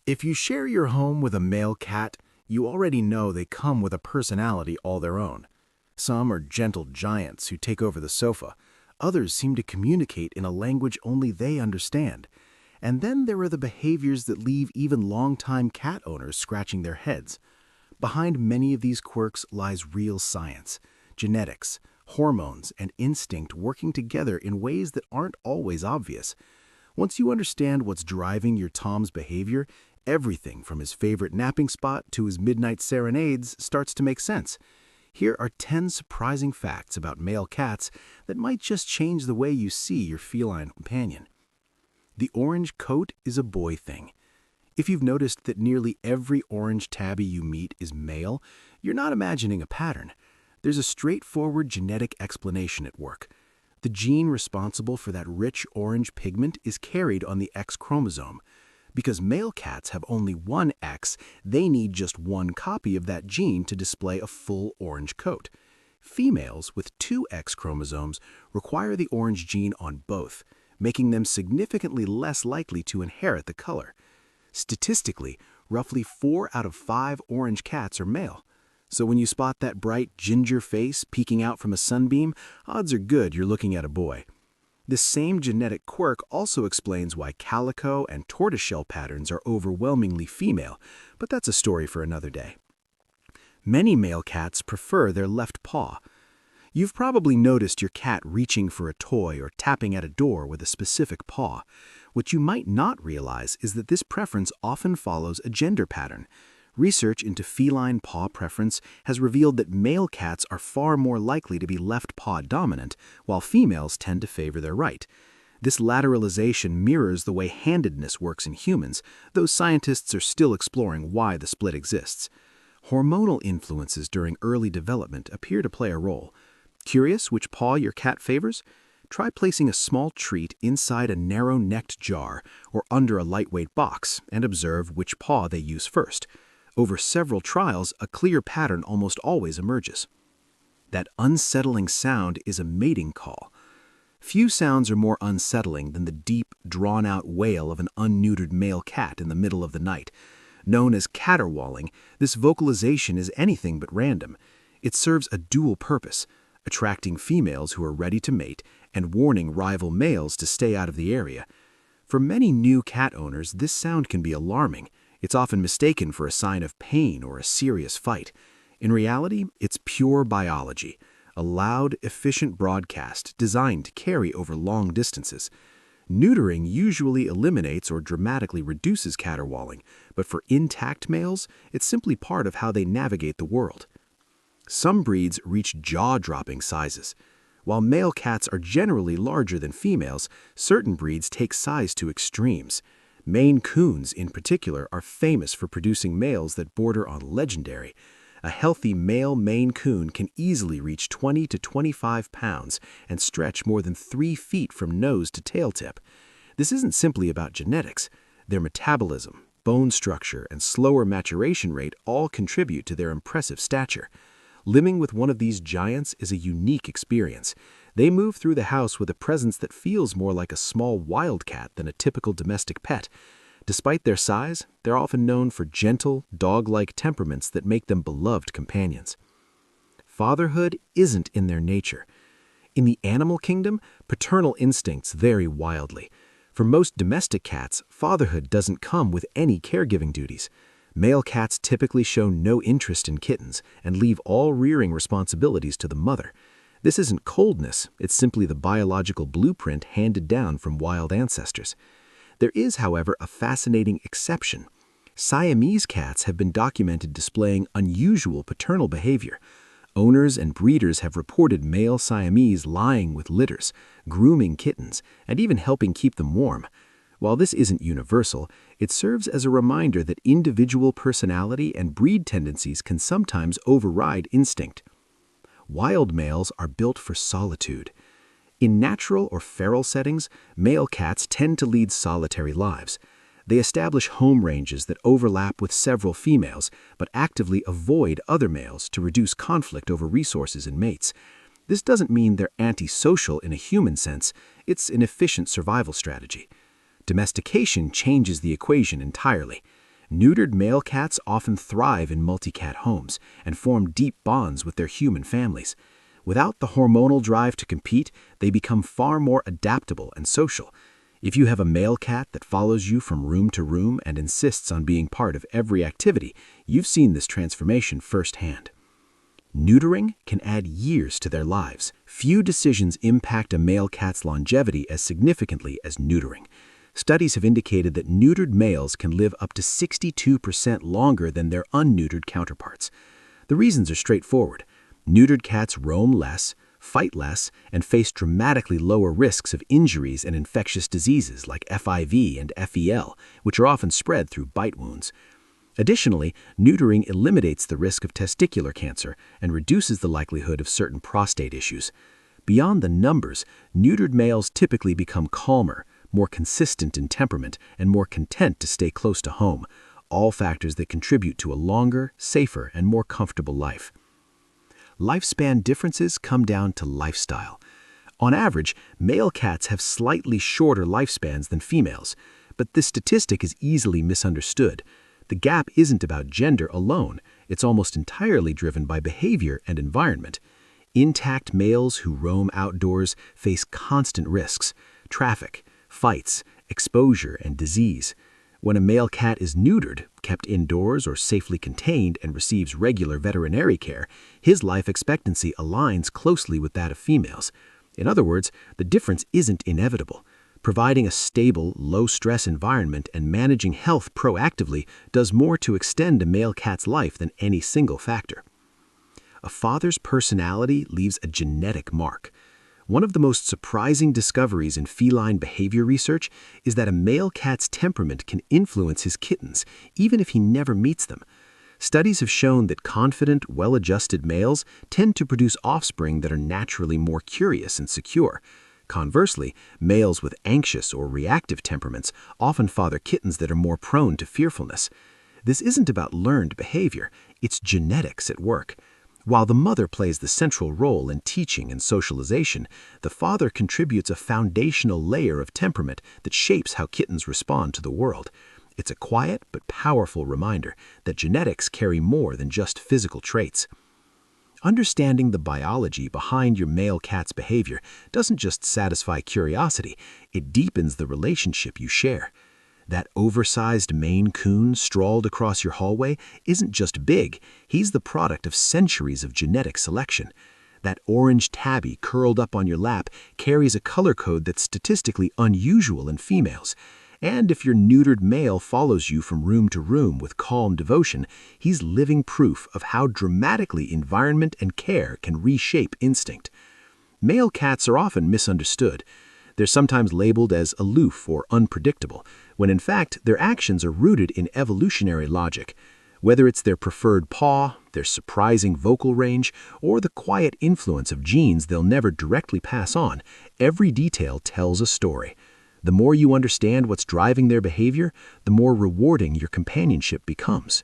If you share your home with a male cat, you already know they come with a personality all their own. Some are gentle giants who take over the sofa. Others seem to communicate in a language only they understand. And then there are the behaviors that leave even longtime cat owners scratching their heads. Behind many of these quirks lies real science, genetics, hormones, and instinct working together in ways that aren't always obvious. Once you understand what's driving your Tom's behavior, everything from his favorite napping spot to his midnight serenades starts to make sense. Here are 10 surprising facts about male cats that might just change the way you see your feline companion. The orange coat is a boy thing. If you've noticed that nearly every orange tabby you meet is male, you're not imagining a pattern. There's a straightforward genetic explanation at work. The gene responsible for that rich orange pigment is carried on the X chromosome. Because male cats have only one X, they need just one copy of that gene to display a full orange coat. Females with two X chromosomes require the orange gene on both, making them significantly less likely to inherit the color. Statistically, roughly 4 out of 5 orange cats are male. So when you spot that bright ginger face peeking out from a sunbeam, odds are good you're looking at a boy. This same genetic quirk also explains why calico and tortoiseshell patterns are overwhelmingly female, but that's a story for another day. Many male cats prefer their left paw. You've probably noticed your cat reaching for a toy or tapping at a door with a specific paw. What you might not realize is that this preference often follows a gender pattern. Research into feline paw preference has revealed that male cats are far more likely to be left paw dominant, while females tend to favor their right. This lateralization mirrors the way handedness works in humans, though scientists are still exploring why the split exists. Hormonal influences during early development appear to play a role. Curious which paw your cat favors? Try placing a small treat inside a narrow-necked jar or under a lightweight box and observe which paw they use first. Over several trials, a clear pattern almost always emerges. That unsettling sound is a mating call. Few sounds are more unsettling than the deep, drawn-out wail of an unneutered male cat in the middle of the night. Known as caterwauling, this vocalization is anything but random. It serves a dual purpose, attracting females who are ready to mate and warning rival males to stay out of the area. For many new cat owners, this sound can be alarming. It's often mistaken for a sign of pain or a serious fight. In reality, it's pure biology, a loud, efficient broadcast designed to carry over long distances. Neutering usually eliminates or dramatically reduces caterwauling, but for intact males, it's simply part of how they navigate the world. Some breeds reach jaw-dropping sizes. While male cats are generally larger than females, certain breeds take size to extremes. Maine Coons, in particular, are famous for producing males that border on legendary. A healthy male Maine Coon can easily reach 20 to 25 pounds and stretch more than 3 feet from nose to tail tip. This isn't simply about genetics. Their metabolism, bone structure, and slower maturation rate all contribute to their impressive stature. Living with one of these giants is a unique experience. They move through the house with a presence that feels more like a small wildcat than a typical domestic pet. Despite their size, they're often known for gentle, dog-like temperaments that make them beloved companions. Fatherhood isn't in their nature. In the animal kingdom, paternal instincts vary wildly. For most domestic cats, fatherhood doesn't come with any caregiving duties. Male cats typically show no interest in kittens and leave all rearing responsibilities to the mother. This isn't coldness, it's simply the biological blueprint handed down from wild ancestors. There is, however, a fascinating exception. Siamese cats have been documented displaying unusual paternal behavior. Owners and breeders have reported male Siamese lying with litters, grooming kittens, and even helping keep them warm. While this isn't universal, it serves as a reminder that individual personality and breed tendencies can sometimes override instinct. Wild males are built for solitude. In natural or feral settings, male cats tend to lead solitary lives. They establish home ranges that overlap with several females, but actively avoid other males to reduce conflict over resources and mates. This doesn't mean they're antisocial in a human sense, it's an efficient survival strategy. Domestication changes the equation entirely. Neutered male cats often thrive in multi-cat homes and form deep bonds with their human families. Without the hormonal drive to compete, they become far more adaptable and social. If you have a male cat that follows you from room to room and insists on being part of every activity, you've seen this transformation firsthand. Neutering can add years to their lives. Few decisions impact a male cat's longevity as significantly as neutering. Studies have indicated that neutered males can live up to 62% longer than their unneutered counterparts. The reasons are straightforward. Neutered cats roam less, fight less, and face dramatically lower risks of injuries and infectious diseases like FIV and FEL, which are often spread through bite wounds. Additionally, neutering eliminates the risk of testicular cancer and reduces the likelihood of certain prostate issues. Beyond the numbers, neutered males typically become calmer, more consistent in temperament, and more content to stay close to home, all factors that contribute to a longer, safer, and more comfortable life. Lifespan differences come down to lifestyle. On average, male cats have slightly shorter lifespans than females, but this statistic is easily misunderstood. The gap isn't about gender alone, it's almost entirely driven by behavior and environment. Intact males who roam outdoors face constant risks: traffic, fights, exposure, and disease. When a male cat is neutered, kept indoors or safely contained, and receives regular veterinary care, his life expectancy aligns closely with that of females. In other words, the difference isn't inevitable. Providing a stable, low-stress environment and managing health proactively does more to extend a male cat's life than any single factor. A father's personality leaves a genetic mark. One of the most surprising discoveries in feline behavior research is that a male cat's temperament can influence his kittens, even if he never meets them. Studies have shown that confident, well-adjusted males tend to produce offspring that are naturally more curious and secure. Conversely, males with anxious or reactive temperaments often father kittens that are more prone to fearfulness. This isn't about learned behavior, it's genetics at work. While the mother plays the central role in teaching and socialization, the father contributes a foundational layer of temperament that shapes how kittens respond to the world. It's a quiet but powerful reminder that genetics carry more than just physical traits. Understanding the biology behind your male cat's behavior doesn't just satisfy curiosity, it deepens the relationship you share. That oversized Maine Coon strawled across your hallway isn't just big, he's the product of centuries of genetic selection. That orange tabby curled up on your lap carries a color code that's statistically unusual in females. And if your neutered male follows you from room to room with calm devotion, he's living proof of how dramatically environment and care can reshape instinct. Male cats are often misunderstood. They're sometimes labeled as aloof or unpredictable, when in fact their actions are rooted in evolutionary logic. Whether it's their preferred paw, their surprising vocal range, or the quiet influence of genes they'll never directly pass on, every detail tells a story. The more you understand what's driving their behavior, the more rewarding your companionship becomes.